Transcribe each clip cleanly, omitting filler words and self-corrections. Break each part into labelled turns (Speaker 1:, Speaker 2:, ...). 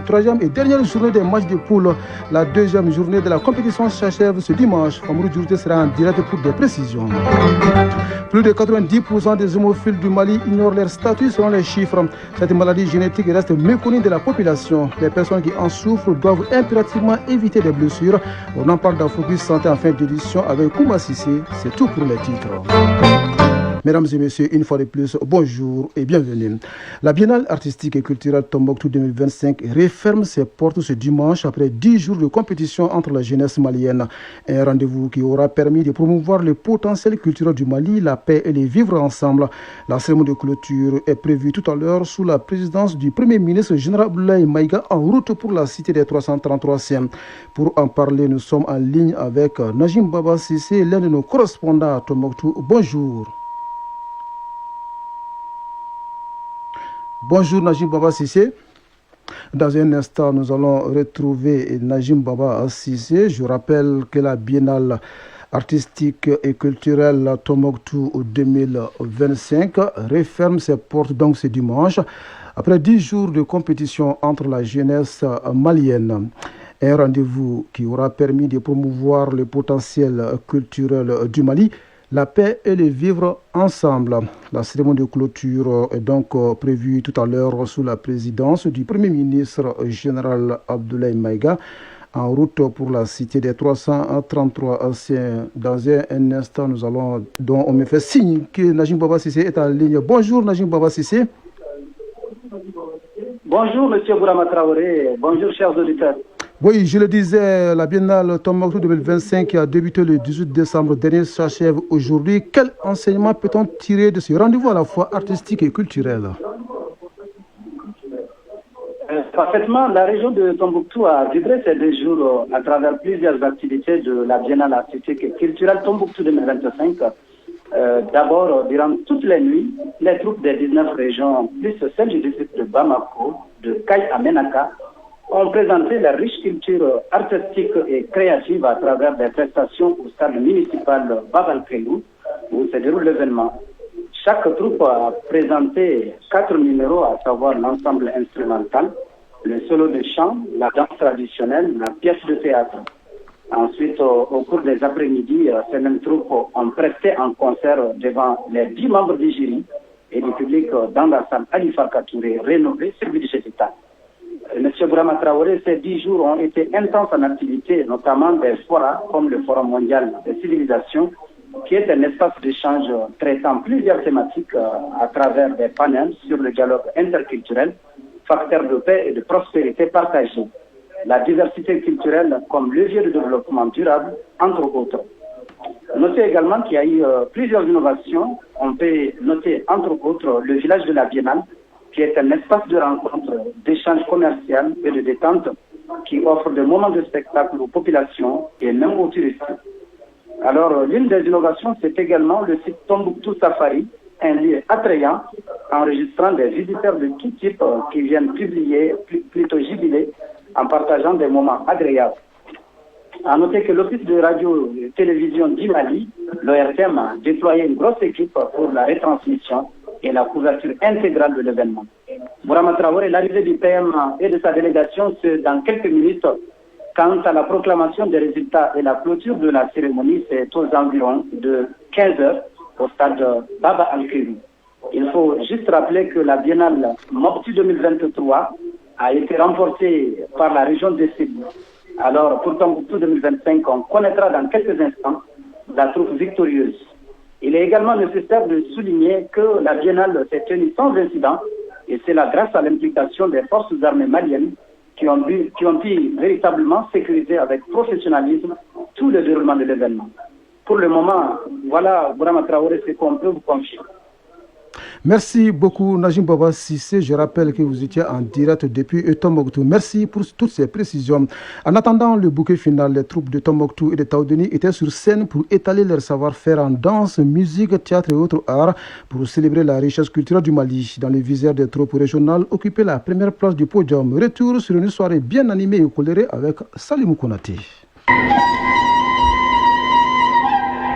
Speaker 1: Troisième et dernière journée des matchs de poule. La deuxième journée de la compétition s'achève ce dimanche. Famourou Djourté sera en direct pour des précisions. Plus de 90% des hémophiles du Mali ignorent leur statut selon les chiffres. Cette maladie génétique reste méconnue de la population. Les personnes qui en souffrent doivent impérativement éviter des blessures. On en parle dans Focus Santé en fin d'édition avec Koumba Sissé. C'est tout pour les titres. Mesdames et messieurs, une fois de plus, bonjour et bienvenue. La Biennale artistique et culturelle Tombouctou 2025 referme ses portes ce dimanche après 10 jours de compétition entre la jeunesse malienne. Un rendez-vous qui aura permis de promouvoir le potentiel culturel du Mali, la paix et les vivre ensemble. La cérémonie de clôture est prévue tout à l'heure sous la présidence du Premier ministre général Abdoulaye Maïga en route pour la cité des 333e. Pour en parler, nous sommes en ligne avec Najim Baba Sissé, l'un de nos correspondants à Tombouctou. Bonjour. Bonjour Najim Baba Sissé. Dans un instant, nous allons retrouver Najim Baba Sissé. Je rappelle que la Biennale artistique et culturelle Tombouctou 2025 referme ses portes donc ce dimanche après 10 jours de compétition entre la jeunesse malienne. Un rendez-vous qui aura permis de promouvoir le potentiel culturel du Mali, la paix et le vivre ensemble. La cérémonie de clôture est donc prévue tout à l'heure sous la présidence du Premier ministre général Abdoulaye Maïga en route pour la cité des 333 anciens. Dans un instant, nous allons, dont on me fait signe que Najim Baba Sissé est en ligne. Bonjour Najim Baba Sissé.
Speaker 2: Bonjour M. Bourama Traoré, bonjour chers auditeurs.
Speaker 1: Oui, je le disais, la Biennale Tombouctou 2025 qui a débuté le 18 décembre dernier s'achève aujourd'hui. Quel enseignement peut-on tirer de ce rendez-vous à la fois artistique et culturel?
Speaker 2: Parfaitement, la région de Tombouctou a vibré ces 2 jours à travers plusieurs activités de la Biennale artistique et culturelle Tombouctou 2025. D'abord, durant toutes les nuits, les troupes des 19 régions, plus celles du district de Bamako, de Kaï à Menaka, ont présenté la riche culture artistique et créative à travers des prestations au stade municipal Babalkeyou, où se déroule l'événement. Chaque troupe a présenté 4 numéros, à savoir l'ensemble instrumental, le solo de chant, la danse traditionnelle, la pièce de théâtre. Ensuite, au cours des après-midi, ces mêmes troupes ont presté en concert devant les 10 membres du jury et du public dans la salle Ali Farka Touré, rénovée sur budget d'État. Monsieur Bourama Traoré, ces 10 jours ont été intenses en activité, notamment des forats comme le Forum mondial des civilisations, qui est un espace d'échange traitant plusieurs thématiques à travers des panels sur le dialogue interculturel, facteur de paix et de prospérité partagée, la diversité culturelle comme levier de développement durable, entre autres. Notez également qu'il y a eu plusieurs innovations. On peut noter entre autres le village de la Biennale, qui est un espace de rencontre, d'échange commercial et de détente qui offre des moments de spectacle aux populations et même aux touristes. Alors, l'une des innovations, c'est également le site Tombouctou Safari, un lieu attrayant, enregistrant des visiteurs de tout type qui viennent publier, plutôt jubiler, en partageant des moments agréables. À noter que l'Office de radio et télévision du Mali, l'ORTM, a déployé une grosse équipe pour la retransmission et la couverture intégrale de l'événement. Bourama Traoré, l'arrivée du PM et de sa délégation, c'est dans quelques minutes. Quant à la proclamation des résultats et la clôture de la cérémonie, c'est aux environs de 15 heures au stade Baba Al-Kérou. Il faut juste rappeler que la Biennale Mopti 2023 a été remportée par la région de Sédou. Alors, pour Tombouctou 2025, on connaîtra dans quelques instants la troupe victorieuse. Il est également nécessaire de souligner que la Biennale s'est tenue sans incident, et c'est là grâce à l'implication des forces armées maliennes qui ont pu véritablement sécuriser avec professionnalisme tout le déroulement de l'événement. Pour le moment, voilà, Bourama Traoré, c'est qu'on peut vous confier.
Speaker 1: Merci beaucoup Najim Baba Sissé. Je rappelle que vous étiez en direct depuis Tombouctou. Merci pour toutes ces précisions. En attendant le bouquet final, les troupes de Tombouctou et de Taoudeni étaient sur scène pour étaler leur savoir-faire en danse, musique, théâtre et autres arts pour célébrer la richesse culturelle du Mali. Dans les visères des troupes régionales, occuper la première place du podium. Retour sur une soirée bien animée et colorée avec Salimou Konaté.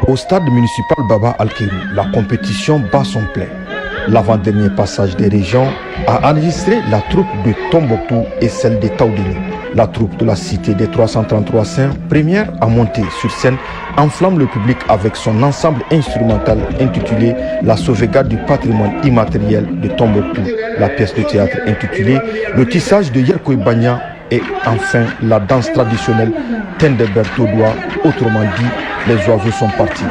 Speaker 3: Au stade municipal Baba Al-Kérou, la compétition bat son plein. L'avant-dernier passage des régions a enregistré la troupe de Tombouctou et celle de Taoudéni. La troupe de la cité des 333 saints, première à monter sur scène, enflamme le public avec son ensemble instrumental intitulé La sauvegarde du patrimoine immatériel de Tombouctou. La pièce de théâtre intitulée Le tissage de Yerkoy Banya et enfin la danse traditionnelle Tendebert Todoua, autrement dit, les oiseaux sont partis.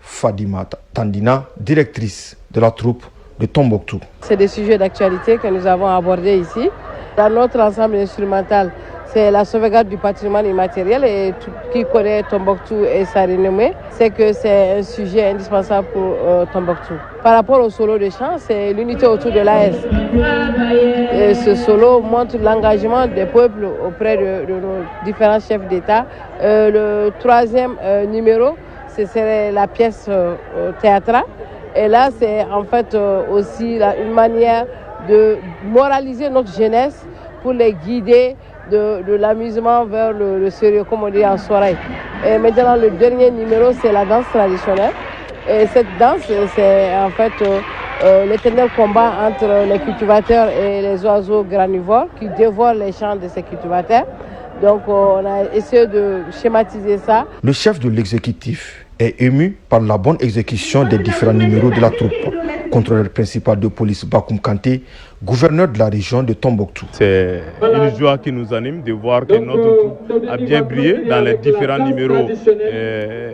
Speaker 3: Fadima Tandina, directrice de la troupe de Tombouctou.
Speaker 4: C'est des sujets d'actualité que nous avons abordés ici. Dans notre ensemble instrumental, c'est la sauvegarde du patrimoine immatériel et tout qui connaît Tombouctou et sa renommée, c'est que c'est un sujet indispensable pour Tombouctou. Par rapport au solo de chant, c'est l'unité autour de l'AS. Et ce solo montre l'engagement des peuples auprès de nos différents chefs d'État. Le troisième numéro, ce serait la pièce théâtrale. Et là, c'est en fait aussi une manière de moraliser notre jeunesse pour les guider de l'amusement vers le sérieux, comme on dit en soirée. Et maintenant, le dernier numéro, c'est la danse traditionnelle. Et cette danse, c'est en fait l'éternel combat entre les cultivateurs et les oiseaux granivores qui dévorent les champs de ces cultivateurs. Donc, on a essayé de schématiser ça.
Speaker 3: Le chef de l'exécutif est ému par la bonne exécution des différents numéros de la troupe. Contrôleur principal de police Bakoum Kanté, gouverneur de la région de Tombouctou.
Speaker 5: C'est une joie qui nous anime de voir que notre troupe a bien brillé dans les différents numéros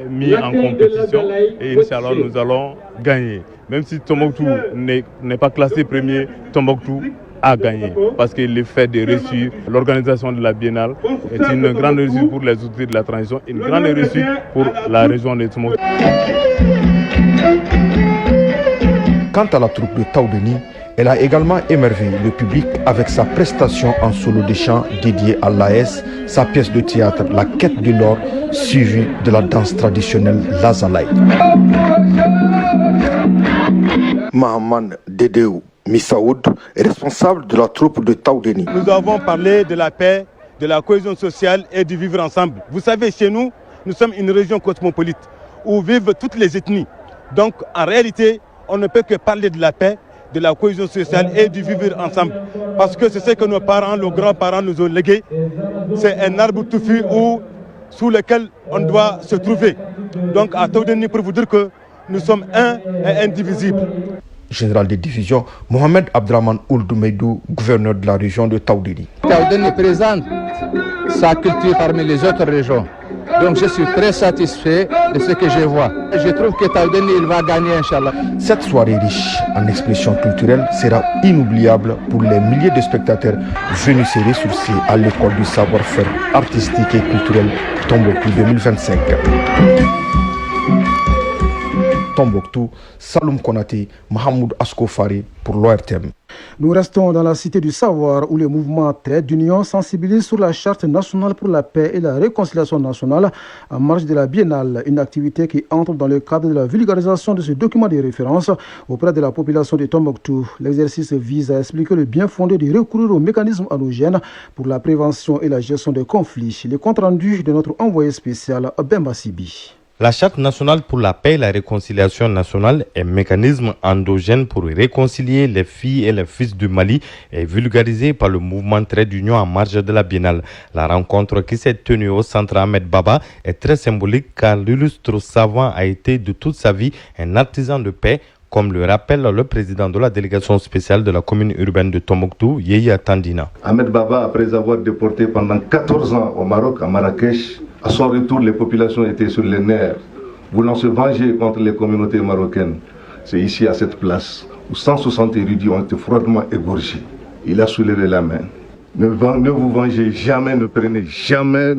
Speaker 5: mis en compétition. Et Inch'Allah, nous allons gagner. Même si Tombouctou n'est pas classé premier, Tombouctou a gagné parce que le fait de réussir l'organisation de la Biennale est une grande réussite pour les autorités de la transition, une grande réussite pour la région de Tombouctou.
Speaker 3: Quant à la troupe de Taoudéni, elle a également émerveillé le public avec sa prestation en solo de chant dédiée à l'AS, sa pièce de théâtre La Quête de l'or, suivie de la danse traditionnelle Lazalaï. Mahaman Dedeu Missaoud est responsable de la troupe de Taoudéni.
Speaker 6: Nous avons parlé de la paix, de la cohésion sociale et du vivre ensemble. Vous savez, chez nous, nous sommes une région cosmopolite où vivent toutes les ethnies. Donc, en réalité, on ne peut que parler de la paix, de la cohésion sociale et du vivre ensemble. Parce que c'est ce que nos parents, nos grands-parents nous ont légué. C'est un arbre touffu sous lequel on doit se trouver. Donc, à Taoudéni, pour vous dire que nous sommes un et indivisibles.
Speaker 3: Général de division, Mohamed Abdraman Ould-Meidou, gouverneur de la région de Taoudéni.
Speaker 7: Taoudéni présente sa culture parmi les autres régions. Donc je suis très satisfait de ce que je vois. Je trouve que Taoudéni il va gagner, Inch'Allah.
Speaker 3: Cette soirée riche en expressions culturelles sera inoubliable pour les milliers de spectateurs venus se ressourcer à l'école du savoir-faire artistique et culturel Tombouctou 2025. Tombouctou, Saloum Konaté, Mahamoud Askofari pour l'ORTM.
Speaker 1: Nous restons dans la cité du savoir où le mouvement Trait d'Union sensibilise sur la charte nationale pour la paix et la réconciliation nationale en marge de la Biennale, une activité qui entre dans le cadre de la vulgarisation de ce document de référence auprès de la population de Tombouctou. L'exercice vise à expliquer le bien fondé de recourir aux mécanismes halogènes pour la prévention et la gestion des conflits. Le compte rendu de notre envoyé spécial Bemba Sibi.
Speaker 8: La Charte nationale pour la paix et la réconciliation nationale est un mécanisme endogène pour réconcilier les filles et les fils du Mali et vulgarisé par le mouvement Trait d'Union en marge de la Biennale. La rencontre qui s'est tenue au centre Ahmed Baba est très symbolique car l'illustre savant a été de toute sa vie un artisan de paix, comme le rappelle le président de la délégation spéciale de la commune urbaine de Tombouctou, Yéya Tandina.
Speaker 9: Ahmed Baba, après avoir déporté pendant 14 ans au Maroc, à Marrakech, à son retour, les populations étaient sur les nerfs, voulant se venger contre les communautés marocaines. C'est ici, à cette place, où 160 érudits ont été froidement égorgés. Il a soulevé la main. Ne vous vengez jamais, ne prenez jamais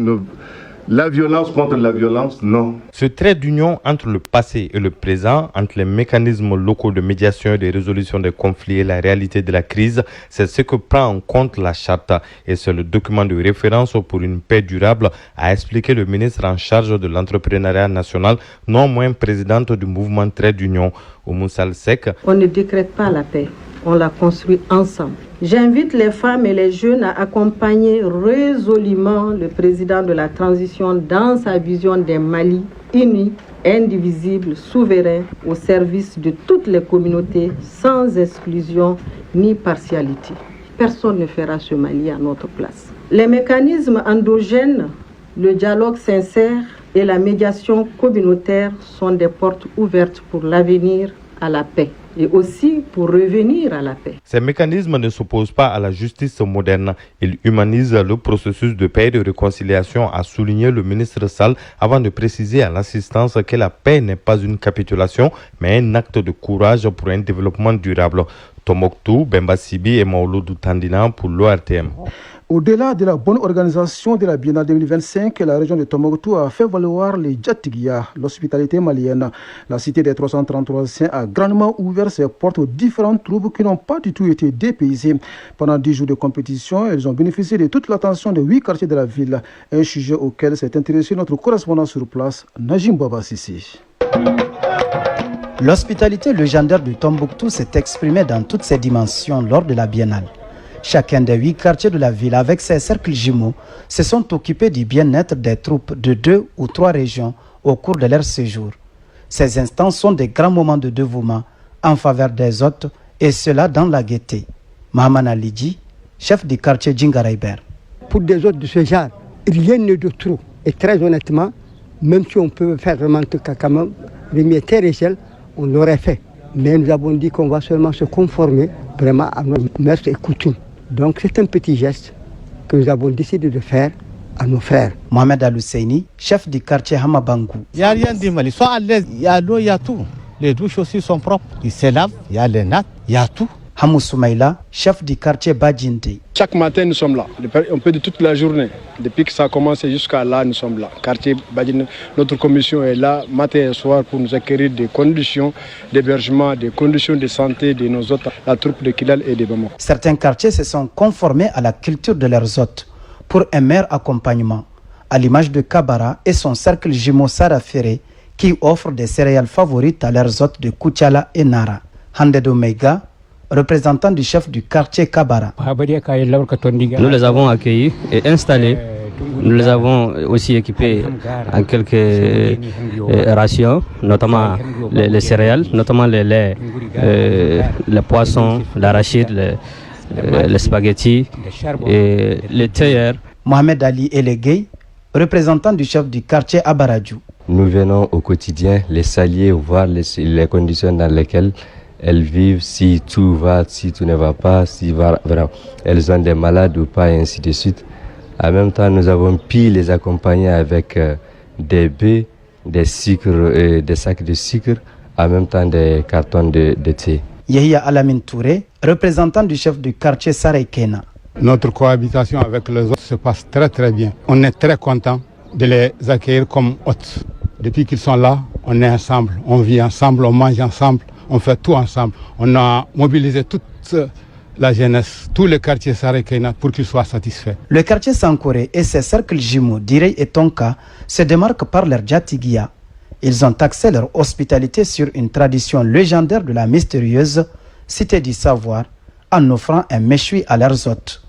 Speaker 9: la violence contre la violence, non.
Speaker 8: Ce trait d'union entre le passé et le présent, entre les mécanismes locaux de médiation et de résolution des conflits et la réalité de la crise, c'est ce que prend en compte la charte. Et c'est le document de référence pour une paix durable, a expliqué le ministre en charge de l'entrepreneuriat national, non moins présidente du mouvement Trait d'Union, Oumoussal Sek.
Speaker 10: On ne décrète pas la paix, on la construit ensemble. J'invite les femmes et les jeunes à accompagner résolument le président de la transition dans sa vision d'un Mali uni, indivisible, souverain, au service de toutes les communautés, sans exclusion ni partialité. Personne ne fera ce Mali à notre place. Les mécanismes endogènes, le dialogue sincère et la médiation communautaire sont des portes ouvertes pour l'avenir à la paix et aussi pour revenir à la paix.
Speaker 8: Ces mécanismes ne s'opposent pas à la justice moderne. Ils humanisent le processus de paix et de réconciliation, a souligné le ministre Sall avant de préciser à l'assistance que la paix n'est pas une capitulation, mais un acte de courage pour un développement durable. Tombouctou, Bemba Sibi et Maouloudou Tandina pour l'ORTM.
Speaker 1: Au-delà de la bonne organisation de la Biennale 2025, la région de Tombouctou a fait valoir les Djatigia, l'hospitalité malienne. La cité des 333 saints a grandement ouvert ses portes aux différentes troupes qui n'ont pas du tout été dépaysées. Pendant 10 jours de compétition, elles ont bénéficié de toute l'attention des 8 quartiers de la ville, un sujet auquel s'est intéressé notre correspondant sur place, Najim Baba Sissi.
Speaker 11: L'hospitalité légendaire du Tombouctou s'est exprimée dans toutes ses dimensions lors de la Biennale. Chacun des 8 quartiers de la ville, avec ses cercles jumeaux, se sont occupés du bien-être des troupes de 2 ou 3 régions au cours de leur séjour. Ces instants sont des grands moments de dévouement en faveur des hôtes, et cela dans la gaieté. Mahaman Alidji, chef du quartier Djingaraïber.
Speaker 12: Pour des hôtes de ce genre, rien n'est de trop. Et très honnêtement, même si on peut faire vraiment quand même, remettre échelle, on l'aurait fait. Mais nous avons dit qu'on va seulement se conformer vraiment à nos mœurs et coutumes. Donc c'est un petit geste que nous avons décidé de faire à nos frères.
Speaker 11: Mohamed Al-Husseini, chef du quartier Hamabangou.
Speaker 13: Il n'y a rien de mal, ils sont à l'aise, il y a l'eau, il y a tout. Les douches aussi sont propres, ils se lavent, il y a les nattes, il y a tout.
Speaker 11: Hamou Soumaïla, chef du quartier Badjinde.
Speaker 14: Chaque matin, nous sommes là. On peut dire toute la journée. Depuis que ça a commencé jusqu'à là, nous sommes là. Quartier Badjinde, notre commission est là, matin et soir, pour nous acquérir des conditions d'hébergement, des conditions de santé de nos hôtes, la troupe de Kidal et de Bamako.
Speaker 11: Certains quartiers se sont conformés à la culture de leurs hôtes pour un meilleur accompagnement, à l'image de Kabara et son cercle jumeau Saraféré, qui offre des céréales favorites à leurs hôtes de Koutiala et Nara. Handedo Meiga, représentant du chef du quartier Kabara.
Speaker 15: Nous les avons accueillis et installés. Nous les avons aussi équipés en quelques rations, notamment les céréales, notamment les laits, les poissons, l'arachide, les spaghettis et les théières.
Speaker 11: Mohamed Ali Elegei, représentant du chef du quartier Abaradjou.
Speaker 16: Nous venons au quotidien les saluer, voir les conditions dans lesquelles elles vivent, si tout va, si tout ne va pas, si elles ont des malades ou pas, et ainsi de suite. En même temps, nous avons pu les accompagner avec des baies, des sacs de sucre, en même temps des cartons de thé.
Speaker 11: Yahya Alamine Touré, représentant du chef du quartier Saraïkena.
Speaker 17: Notre cohabitation avec les autres se passe très très bien. On est très content de les accueillir comme hôtes. Depuis qu'ils sont là, on est ensemble, on vit ensemble, on mange ensemble. On fait tout ensemble. On a mobilisé toute la jeunesse, tous les quartiers Saraïkena pour qu'ils soient satisfaits.
Speaker 11: Le quartier Sankoré et ses cercles jumeaux, Direy et Tonka, se démarquent par leur djatigia. Ils ont axé leur hospitalité sur une tradition légendaire de la mystérieuse cité du savoir en offrant un méchoui à leurs hôtes.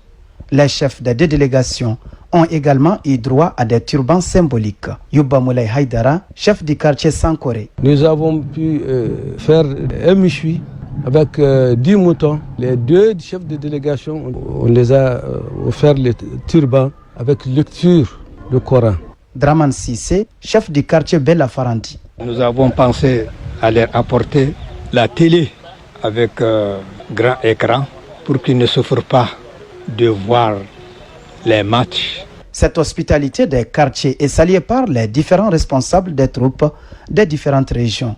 Speaker 11: Les chefs des 2 délégations ont également eu droit à des turbans symboliques. Yuba Moulay Haïdara, chef du quartier Sankoré.
Speaker 18: Nous avons pu faire un méchoui avec 10 moutons. Les 2 chefs de délégation, on les a offert les turbans avec lecture du Coran.
Speaker 11: Draman Sissé, chef du quartier Bella Farandi.
Speaker 19: Nous avons pensé à leur apporter la télé avec grand écran pour qu'ils ne souffrent pas de voir les matchs.
Speaker 11: Cette hospitalité des quartiers est saluée par les différents responsables des troupes des différentes régions.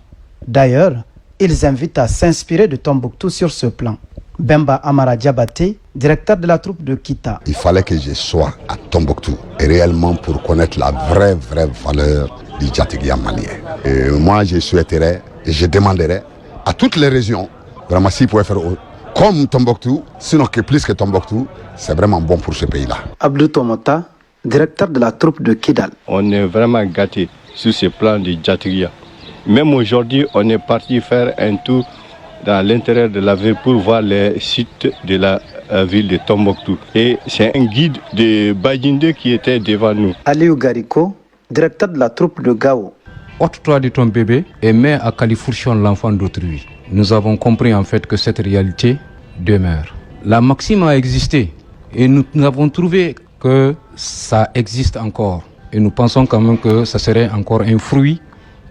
Speaker 11: D'ailleurs, ils invitent à s'inspirer de Tombouctou sur ce plan. Bemba Amara Diabaté, directeur de la troupe de Kita.
Speaker 20: Il fallait que je sois à Tombouctou, et réellement pour connaître la vraie valeur du Djatigia malien. Et moi, je souhaiterais et je demanderais à toutes les régions, vraiment s'ils pouvaient faire comme Tombouctou, sinon que plus que Tombouctou, c'est vraiment bon pour ce pays-là.
Speaker 11: Abdou Tomota, directeur de la troupe de Kidal.
Speaker 14: On est vraiment gâtés sur ce plan du Djatigia. Même aujourd'hui, on est parti faire un tour dans l'intérieur de la ville pour voir les sites de la ville de Tombouctou. Et c'est un guide de Bajinde qui était devant nous.
Speaker 11: Aliou Gariko, directeur de la troupe de Gao.
Speaker 21: Ôte-toi de ton bébé et mets à califourchon l'enfant d'autrui. Nous avons compris en fait que cette réalité demeure. La maxime a existé et nous avons trouvé que ça existe encore. Et nous pensons quand même que ça serait encore un fruit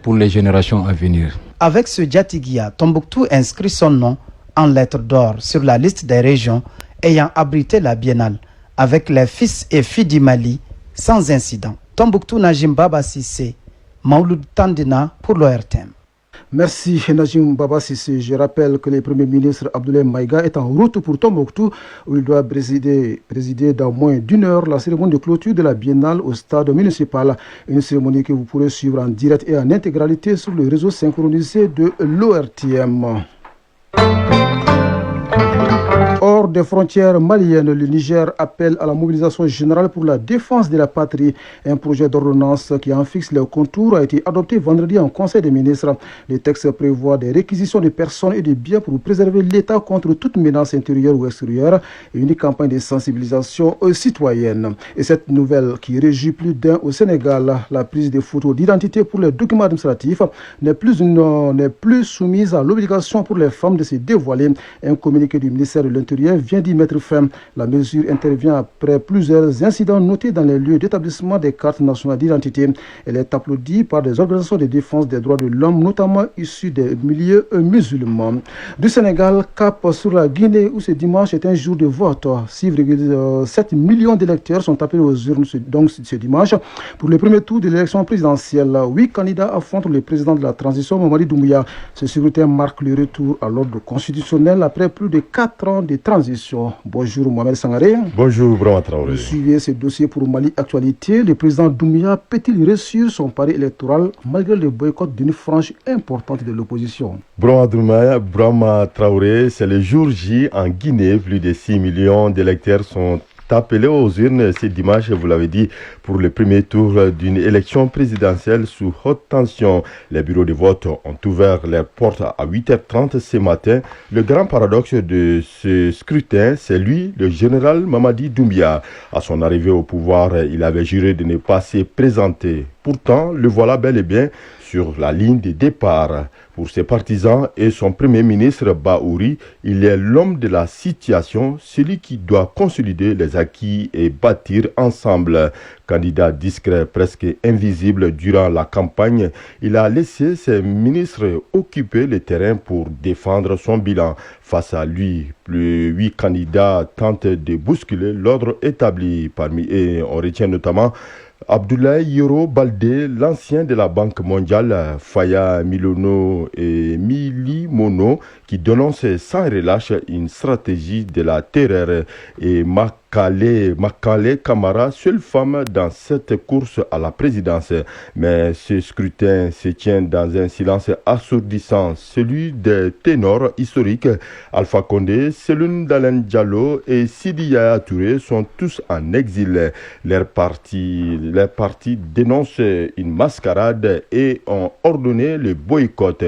Speaker 21: pour les générations à venir.
Speaker 11: Avec ce Djatigia, Tombouctou inscrit son nom en lettres d'or sur la liste des régions ayant abrité la biennale, avec les fils et filles du Mali sans incident. Tombouctou Najim Baba Sissé, Mauloud Tandina pour l'ORTM.
Speaker 1: Merci Najim Baba Sissé. Je rappelle que le Premier ministre Abdoulaye Maïga est en route pour Tombouctou où il doit présider dans moins d'une heure la cérémonie de clôture de la biennale au stade municipal. Une cérémonie que vous pourrez suivre en direct et en intégralité sur le réseau synchronisé de l'ORTM. Hors des frontières maliennes, le Niger appelle à la mobilisation générale pour la défense de la patrie. Un projet d'ordonnance qui en fixe les contours a été adopté vendredi en Conseil des ministres. Le texte prévoit des réquisitions de personnes et de biens pour préserver l'État contre toute menace intérieure ou extérieure et une campagne de sensibilisation citoyenne. Et cette nouvelle qui réjouit plus d'un au Sénégal, la prise de photos d'identité pour les documents administratifs n'est plus soumise à l'obligation pour les femmes de se dévoiler. Un communiqué du ministère de l'Intérieur vient d'y mettre fin. La mesure intervient après plusieurs incidents notés dans les lieux d'établissement des cartes nationales d'identité. Elle est applaudie par des organisations de défense des droits de l'homme, notamment issues des milieux musulmans. Du Sénégal, cap sur la Guinée, où ce dimanche est un jour de vote. 6,7 millions d'électeurs sont appelés aux urnes donc ce dimanche pour le premier tour de l'élection présidentielle. 8 candidats affrontent le président de la transition, Mamadi Doumbouya. Ce scrutin marque le retour à l'ordre constitutionnel après plus de 4 ans de transition. Bonjour Mohamed Sangaré.
Speaker 22: Bonjour Brahma Traoré.
Speaker 1: Vous suivez ce dossier pour Mali Actualité. Le président Doumbouya peut-il réussir son pari électoral malgré le boycott d'une frange importante de l'opposition?
Speaker 22: Brahma Traoré, c'est le jour J en Guinée. Plus de 6 millions d'électeurs sont appelés aux urnes ce dimanche, vous l'avez dit, pour le premier tour d'une élection présidentielle sous haute tension. Les bureaux de vote ont ouvert leurs portes à 8h30 ce matin. Le grand paradoxe de ce scrutin, c'est lui, le général Mamadi Doumbouya. À son arrivée au pouvoir, il avait juré de ne pas se présenter. Pourtant, le voilà bel et bien sur la ligne de départ. Pour ses partisans et son premier ministre Baouri, il est l'homme de la situation, celui qui doit consolider les acquis et bâtir ensemble. Candidat discret, presque invisible durant la campagne, il a laissé ses ministres occuper le terrain pour défendre son bilan. Face à lui, les 8 candidats tentent de bousculer l'ordre établi. Et on retient notamment Abdoulaye Yoro Baldé, l'ancien de la Banque mondiale, Faya Milono et Mili Mono, qui dénoncent sans relâche une stratégie de la terreur, et Makale Kamara, seule femme dans cette course à la présidence. Mais ce scrutin se tient dans un silence assourdissant, celui des ténors historiques. Alpha Condé, Seloun Dalen Diallo et Sidi Yaya Touré sont tous en exil. Les partis dénoncent une mascarade et ont ordonné le boycott.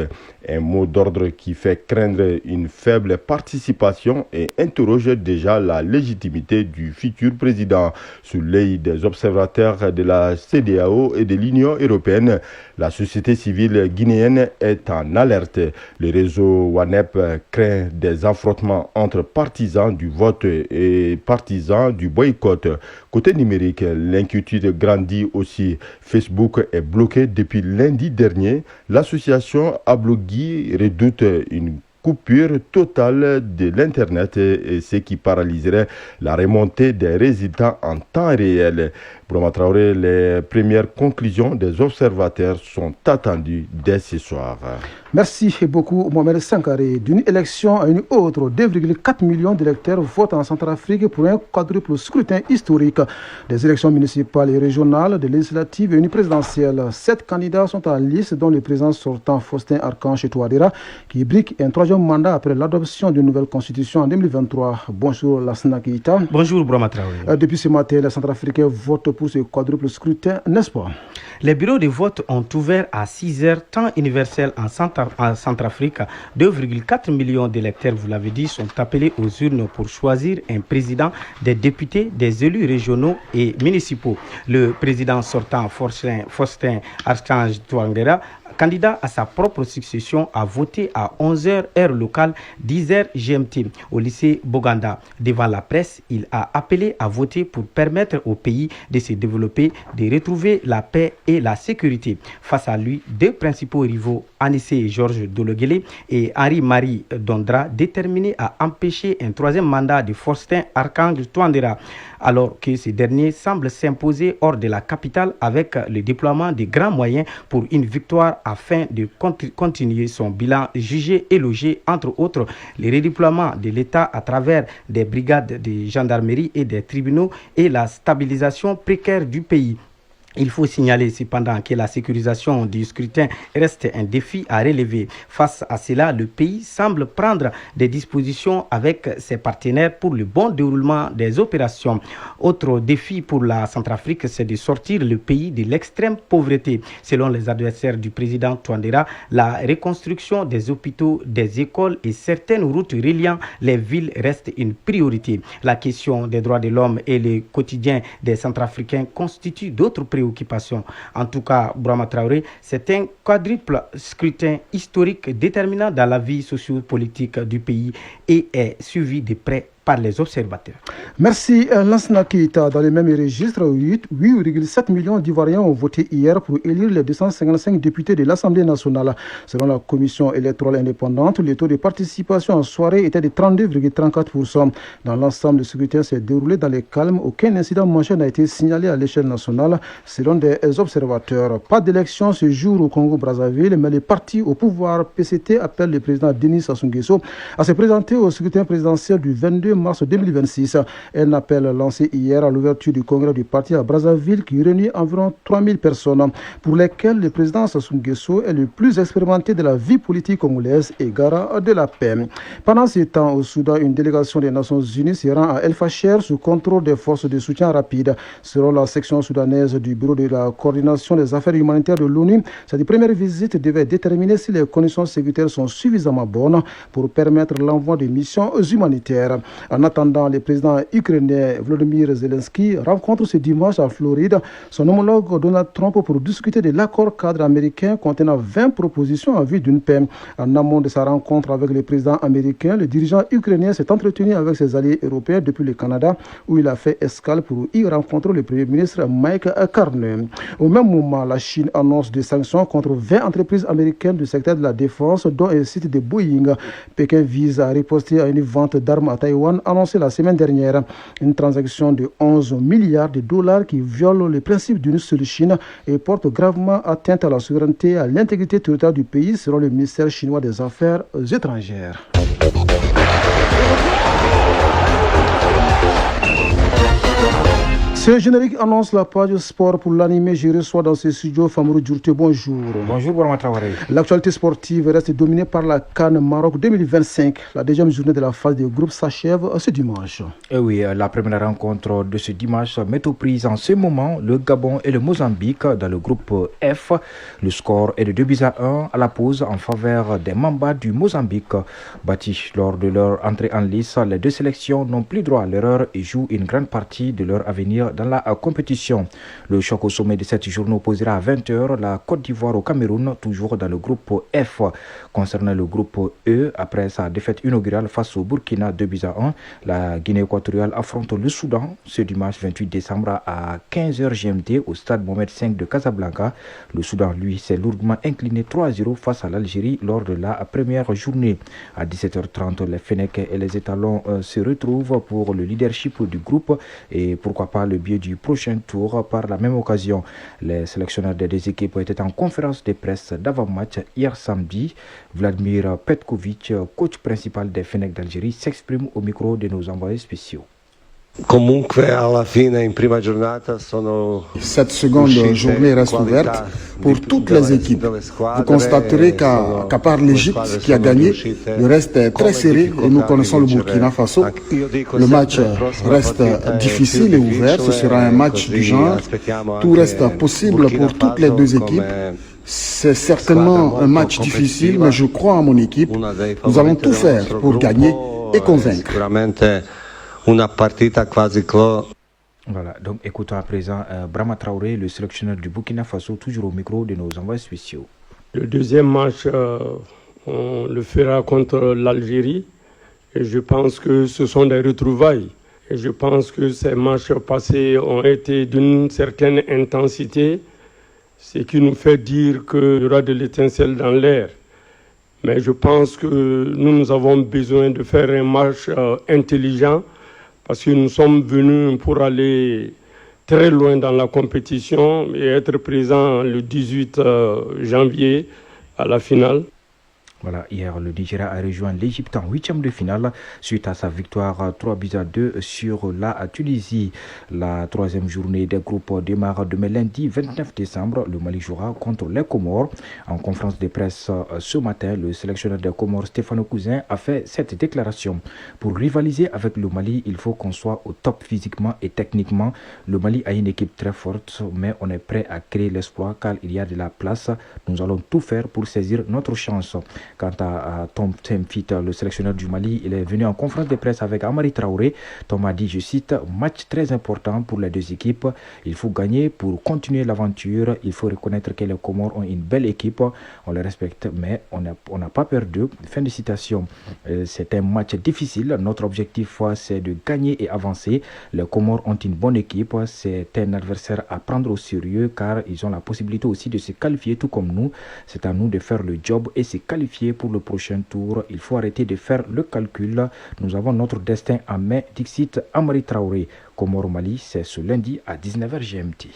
Speaker 22: Un mot d'ordre qui fait craindre une faible participation et interroge déjà la légitimité du futur président. Sous l'œil des observateurs de la CEDEAO et de l'Union européenne, la société civile guinéenne est en alerte. Le réseau WANEP craint des affrontements entre partisans du vote et partisans du boycott. Côté numérique, l'inquiétude grandit aussi. Facebook est bloqué depuis lundi dernier. L'association Ablogui redoute une coupure totale de l'Internet et ce qui paralyserait la remontée des résultats en temps réel. Brahma Traoré, les premières conclusions des observateurs sont attendues dès ce soir.
Speaker 1: Merci beaucoup Mohamed Sankaré. D'une élection à une autre, 2,4 millions d'électeurs votent en Centrafrique pour un quadruple scrutin historique. Des élections municipales et régionales, des législatives et une présidentielle. 7 candidats sont en liste, dont le président sortant Faustin Archange Touadéra, qui brique un 3e mandat après l'adoption d'une nouvelle constitution en 2023. Bonjour Lassana Keïta.
Speaker 23: Bonjour Brahma Traoré.
Speaker 1: Depuis ce matin, les Centrafricains votent pour ce quadruple scrutin, n'est-ce pas?
Speaker 2: Les bureaux de vote ont ouvert à 6 heures, temps universel en Centrafrique. 2,4 millions d'électeurs, vous l'avez dit, sont appelés aux urnes pour choisir un président, des députés, des élus régionaux et municipaux. Le président sortant, Faustin Archange Touadéra, candidat à sa propre succession, a voté à 11h heure locale, 10h GMT au lycée Boganda. Devant la presse, il a appelé à voter pour permettre au pays de se développer, de retrouver la paix et la sécurité. Face à lui, deux principaux rivaux, Anissé Georges Dologuélé et Henri-Marie Dondra, déterminés à empêcher un troisième mandat de Faustin Archange Touadéra, alors que ce dernier semble s'imposer hors de la capitale avec le déploiement de grands moyens pour une victoire afin de continuer son bilan jugé élogé, entre autres le redéploiement de l'État à travers des brigades de gendarmerie et des tribunaux et la stabilisation précaire du pays. Il faut signaler cependant que la sécurisation du scrutin reste un défi à relever. Face à cela, le pays semble prendre des dispositions avec ses partenaires pour le bon déroulement des opérations. Autre défi pour la Centrafrique, c'est de sortir le pays de l'extrême pauvreté. Selon les adversaires du président Touadéra, la reconstruction des hôpitaux, des écoles et certaines routes reliant les villes reste une priorité. La question des droits de l'homme et le quotidien des Centrafricains constituent d'autres préoccupations. En tout cas, Bourama Traoré, c'est un quadruple scrutin historique déterminant dans la vie sociopolitique du pays et est suivi de près par les observateurs.
Speaker 1: Merci Lansana Keita. Dans les mêmes registres, 8,7 millions d'Ivoiriens ont voté hier pour élire les 255 députés de l'Assemblée nationale. Selon la commission électorale indépendante, le taux de participation en soirée était de 32,34%. Dans l'ensemble, le scrutin s'est déroulé dans le calme. Aucun incident majeur n'a été signalé à l'échelle nationale, selon des observateurs. Pas d'élection ce jour au Congo-Brazzaville, mais les partis au pouvoir PCT appellent le président Denis Sassou Nguesso à se présenter au scrutin présidentiel du 22 mars 2026. Un appel lancé hier à l'ouverture du congrès du parti à Brazzaville qui réunit environ 3000 personnes, pour lesquelles le président Sassou Nguesso est le plus expérimenté de la vie politique congolaise et garant de la paix. Pendant ce temps, au Soudan, une délégation des Nations Unies se rend à El Fasher sous contrôle des forces de soutien rapide. Selon la section soudanaise du bureau de la coordination des affaires humanitaires de l'ONU, cette première visite devait déterminer si les conditions sécuritaires sont suffisamment bonnes pour permettre l'envoi de missions humanitaires. En attendant, le président ukrainien Volodymyr Zelensky rencontre ce dimanche à Floride son homologue Donald Trump pour discuter de l'accord cadre américain contenant 20 propositions en vue d'une paix. En amont de sa rencontre avec le président américain, le dirigeant ukrainien s'est entretenu avec ses alliés européens depuis le Canada, où il a fait escale pour y rencontrer le premier ministre Mike Carney. Au même moment, la Chine annonce des sanctions contre 20 entreprises américaines du secteur de la défense, dont un site de Boeing. Pékin vise à riposter à une vente d'armes à Taïwan annoncé la semaine dernière, une transaction de 11 milliards de dollars qui viole le principe d'une seule Chine et porte gravement atteinte à la souveraineté et à l'intégrité territoriale du pays, selon le ministère chinois des Affaires étrangères. Ce générique annonce la page sport pour l'animé. Je reçois dans ce studio Famurou Djourté. Bonjour.
Speaker 4: Bonjour, Bourama Traoré.
Speaker 1: L'actualité sportive reste dominée par la CAN Maroc 2025. La deuxième journée de la phase de groupe s'achève ce dimanche.
Speaker 4: Et oui, la première rencontre de ce dimanche met aux prises en ce moment le Gabon et le Mozambique dans le groupe F. Le score est de 2-1 à la pause en faveur des Mamba du Mozambique. Battus lors de leur entrée en lice, les deux sélections n'ont plus droit à l'erreur et jouent une grande partie de leur avenir dans la compétition. Le choc au sommet de cette journée opposera à 20h la Côte d'Ivoire au Cameroun, toujours dans le groupe F. Concernant le groupe E, après sa défaite inaugurale face au Burkina 2-1, la Guinée équatoriale affronte le Soudan ce dimanche 28 décembre à 15h GMT au stade Mohamed V de Casablanca. Le Soudan, lui, s'est lourdement incliné 3-0 face à l'Algérie lors de la première journée. À 17h30, les Fennecs et les étalons se retrouvent pour le leadership du groupe et pourquoi pas le biais du prochain tour par la même occasion. Les sélectionneurs des deux équipes étaient en conférence de presse d'avant-match hier samedi. Vladimir Petkovic, coach principal des Fennecs d'Algérie, s'exprime au micro de nos envoyés spéciaux.
Speaker 5: Cette seconde journée reste ouverte pour toutes les équipes. Vous constaterez qu'à part l'Égypte qui a gagné, le reste est très serré et nous connaissons le Burkina Faso. Le match reste difficile et ouvert. Ce sera un match du genre. Tout reste possible pour toutes les deux équipes. C'est certainement un match difficile, mais je crois en mon équipe. Nous allons tout faire pour gagner et convaincre.
Speaker 4: Voilà, donc écoutons à présent Brahma Traoré, le sélectionneur du Burkina Faso, toujours au micro de nos envoyés spéciaux.
Speaker 6: Le deuxième match, on le fera contre l'Algérie et je pense que ce sont des retrouvailles. Et je pense que ces matchs passés ont été d'une certaine intensité, ce qui nous fait dire qu'il y aura de l'étincelle dans l'air. Mais je pense que nous avons besoin de faire un match intelligent parce que nous sommes venus pour aller très loin dans la compétition et être présents le 18 janvier à la finale.
Speaker 4: Voilà, hier, le Nigeria a rejoint l'Égypte en 8e de finale suite à sa victoire 3-2 sur la Tunisie. La troisième journée des groupes démarre demain lundi 29 décembre. Le Mali jouera contre les Comores. En conférence de presse ce matin, le sélectionneur des Comores, Stéphane Cousin, a fait cette déclaration. Pour rivaliser avec le Mali, il faut qu'on soit au top physiquement et techniquement. Le Mali a une équipe très forte, mais on est prêt à créer l'espoir car il y a de la place. Nous allons tout faire pour saisir notre chance. Quant à Tom Temfit, le sélectionneur du Mali, il est venu en conférence de presse avec Amari Traoré. Tom a dit, je cite, match très important pour les deux équipes. Il faut gagner pour continuer l'aventure. Il faut reconnaître que les Comores ont une belle équipe. On les respecte, mais on n'a pas perdu. Fin de citation. C'est un match difficile. Notre objectif, c'est de gagner et avancer. Les Comores ont une bonne équipe. C'est un adversaire à prendre au sérieux car ils ont la possibilité aussi de se qualifier tout comme nous. C'est à nous de faire le job et se qualifier pour le prochain tour. Il faut arrêter de faire le calcul. Nous avons notre destin en main, dixit Amari Traoré. Comores Mali, c'est ce lundi à 19h GMT.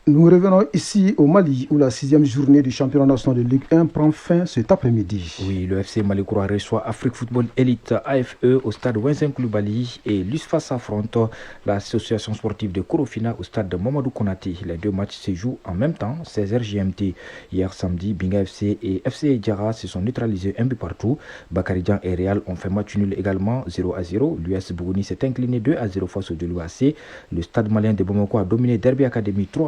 Speaker 1: Nous revenons ici au Mali où la 6e journée du championnat national de Ligue 1 prend fin cet après-midi.
Speaker 4: Oui, le FC Malicoura reçoit Afrique Football Elite AFE au stade Vincent Koulibaly et l'USFA s'affronte l'association sportive de Korofina au stade de Mamadou Konaté. Les deux matchs se jouent en même temps, 16h GMT. Hier samedi, Binga FC et FC Diara se sont neutralisés un but partout. Bakarijan et Real ont fait match nul également 0-0. L'US Bougouni s'est incliné 2-0 face au de l'UAC. Le stade malien de Bamako a dominé Derby Academy 3-0.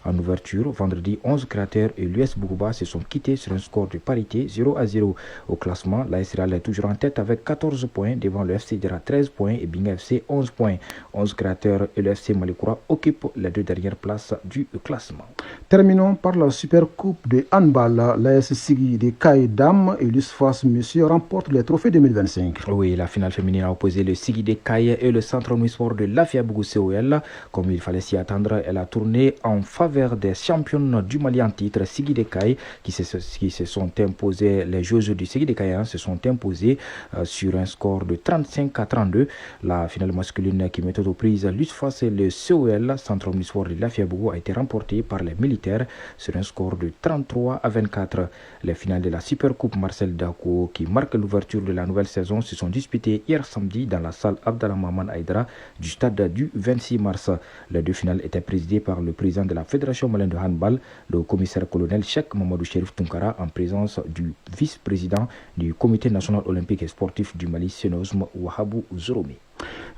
Speaker 4: En ouverture, vendredi, 11 créateurs et l'US Bougouba se sont quittés sur un score de parité 0-0. Au classement, l'AS Real est toujours en tête avec 14 points devant le FC Dira 13 points et Binga FC 11 points. 11 créateurs et le FC Malikoura occupent les deux dernières places du classement.
Speaker 1: Terminons par la Super Coupe de handball. L'AS Sigui de Kaye Dam et l'USFAS Monsieur remportent les trophées 2025.
Speaker 4: Oui, la finale féminine a opposé le Sigui de Kaye et le Centre Omnisport de Lafiabougou COL. Comme il fallait s'y attendre, elle a tourné en faveur des championnes du Mali en titre, Sigui de Kaye, qui se sont imposés, les joueuses du Sigui de Kaye se sont imposées sur un score de 35-32. La finale masculine qui mettait aux prises l'USFAS et le COL, Centre Omnisport de Lafiabougou, a été remportée par les militaires sur un score de 33-24. Les finales de la Super Coupe Marcel Dako, qui marque l'ouverture de la nouvelle saison, se sont disputées hier samedi dans la salle Abdallah Maman Aïdra du stade du 26 mars. Les deux finales étaient présidées par le président de la Fédération malienne de handball, le commissaire-colonel Cheikh Mamadou Chérif Tunkara, en présence du vice-président du Comité national olympique et sportif du Mali, Senosm Wahabou Zoromi.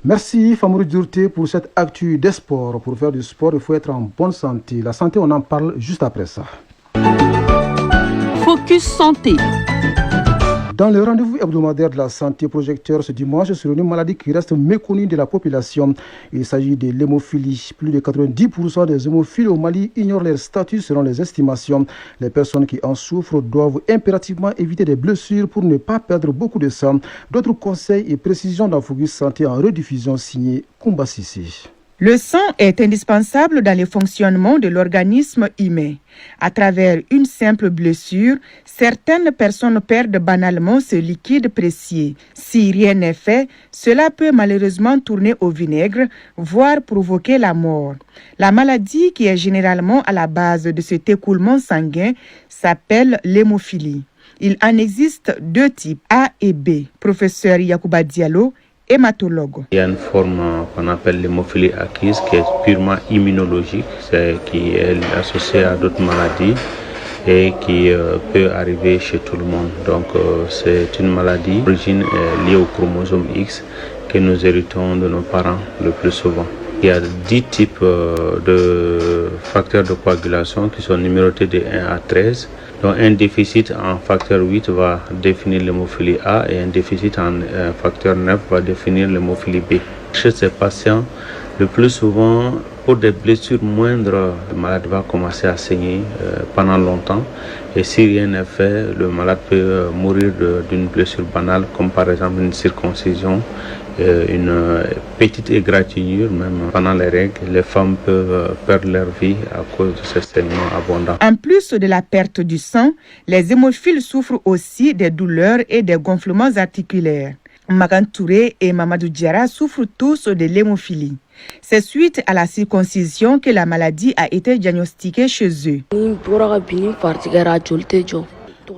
Speaker 1: Merci Famourou Djourté pour cette actu des sports. Pour faire du sport, il faut être en bonne santé. La santé, on en parle juste après ça.
Speaker 23: Focus Santé.
Speaker 1: Dans le rendez-vous hebdomadaire de la santé projecteur ce dimanche sur une maladie qui reste méconnue de la population. Il s'agit de l'hémophilie. Plus de 90% des hémophiles au Mali ignorent leur statut selon les estimations. Les personnes qui en souffrent doivent impérativement éviter des blessures pour ne pas perdre beaucoup de sang. D'autres conseils et précisions dans Focus Santé en rediffusion signé Koumba Sissi.
Speaker 24: Le sang est indispensable dans le fonctionnement de l'organisme humain. À travers une simple blessure, certaines personnes perdent banalement ce liquide précieux. Si rien n'est fait, cela peut malheureusement tourner au vinaigre, voire provoquer la mort. La maladie qui est généralement à la base de cet écoulement sanguin s'appelle l'hémophilie. Il en existe deux types, A et B. Professeur Yacouba Diallo, hématologue.
Speaker 3: Il y a une forme qu'on appelle l'hémophilie acquise qui est purement immunologique, qui est associée à d'autres maladies et qui peut arriver chez tout le monde. Donc c'est une maladie d'origine liée au chromosome X que nous héritons de nos parents le plus souvent. Il y a 10 types de facteurs de coagulation qui sont numérotés de 1 à 13. Donc un déficit en facteur 8 va définir l'hémophilie A et un déficit en facteur 9 va définir l'hémophilie B. Chez ces patients, le plus souvent, pour des blessures moindres, le malade va commencer à saigner pendant longtemps. Et si rien n'est fait, le malade peut mourir d'une blessure banale, comme par exemple une circoncision, une petite égratignure, même pendant les règles. Les femmes peuvent perdre leur vie à cause de ces saignements abondants.
Speaker 24: En plus de la perte du sang, les hémophiles souffrent aussi des douleurs et des gonflements articulaires. Magan Touré et Mamadou Diarra souffrent tous de l'hémophilie. C'est suite à la circoncision que la maladie a été diagnostiquée chez eux.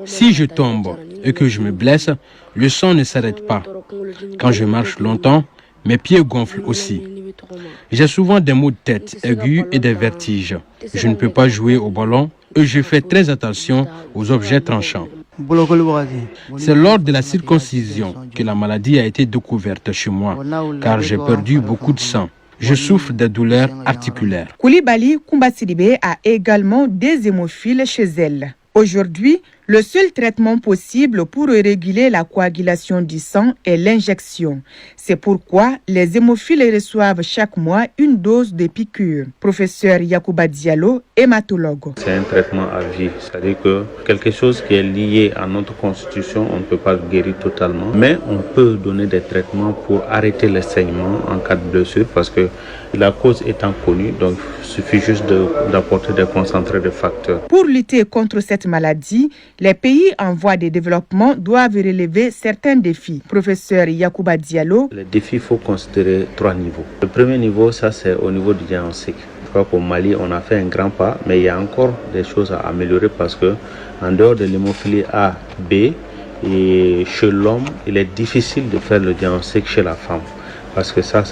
Speaker 7: Si je tombe et que je me blesse, le sang ne s'arrête pas. Quand je marche longtemps, mes pieds gonflent aussi. J'ai souvent des maux de tête aigus et des vertiges. Je ne peux pas jouer au ballon et je fais très attention aux objets tranchants. C'est lors de la circoncision que la maladie a été découverte chez moi, car j'ai perdu beaucoup de sang. Je souffre de douleurs articulaires.
Speaker 24: Koulibaly Koumba-Sidibé a également des hémophiles chez elle. Aujourd'hui, le seul traitement possible pour réguler la coagulation du sang est l'injection. C'est pourquoi les hémophiles reçoivent chaque mois une dose de piqûres. Professeur Yacouba Diallo, hématologue.
Speaker 3: C'est un traitement à vie, c'est-à-dire que quelque chose qui est lié à notre constitution, on ne peut pas le guérir totalement, mais on peut donner des traitements pour arrêter les saignements en cas de blessure parce que la cause étant connue, donc il suffit juste d'apporter des concentrés de facteurs.
Speaker 24: Pour lutter contre cette maladie, les pays en voie de développement doivent relever certains défis. Professeur Yacouba Diallo.
Speaker 3: Les défis, il faut considérer 3 niveaux. Le premier niveau, ça c'est au niveau du diagnostic. Je crois qu'au Mali, on a fait un grand pas, mais il y a encore des choses à améliorer parce que en dehors de l'hémophilie A, B, et chez l'homme, il est difficile de faire le diagnostic chez la femme. Parce que ça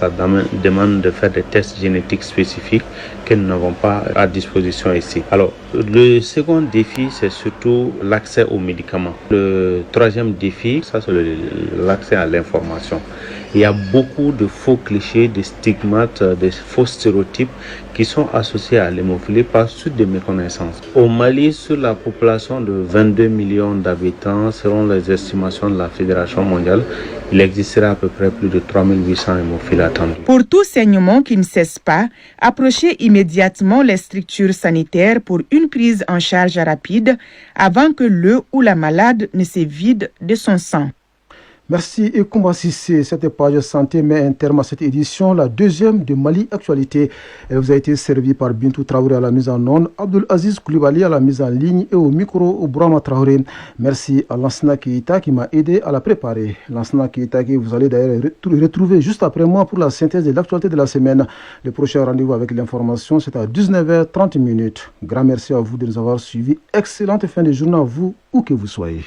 Speaker 3: demande de faire des tests génétiques spécifiques que nous n'avons pas à disposition ici. Alors, le second défi, c'est surtout l'accès aux médicaments. Le troisième défi, ça c'est l'accès à l'information. Il y a beaucoup de faux clichés, des stigmates, des faux stéréotypes qui sont associés à l'hémophilie par suite de méconnaissance. Au Mali, sur la population de 22 millions d'habitants, selon les estimations de la Fédération mondiale, il existera à peu près plus de 3800 hémophiles attendus.
Speaker 24: Pour tout saignement qui ne cesse pas, approchez immédiatement les structures sanitaires pour une prise en charge rapide avant que le ou la malade ne se vide de son sang.
Speaker 1: Merci et Koumba Sissé. Cette page santé met un terme à cette édition, la deuxième de Mali Actualité. Elle vous a été servie par Bintou Traoré à la mise en onde, Abdul Aziz Koulibaly à la mise en ligne et au micro Brahma Traoré. Merci à Lansana Keita qui m'a aidé à la préparer. Lansana Keita que vous allez d'ailleurs retrouver juste après moi pour la synthèse de l'actualité de la semaine. Le prochain rendez-vous avec l'information, c'est à 19h30. Grand merci à vous de nous avoir suivis. Excellente fin de journée à vous, où que vous soyez.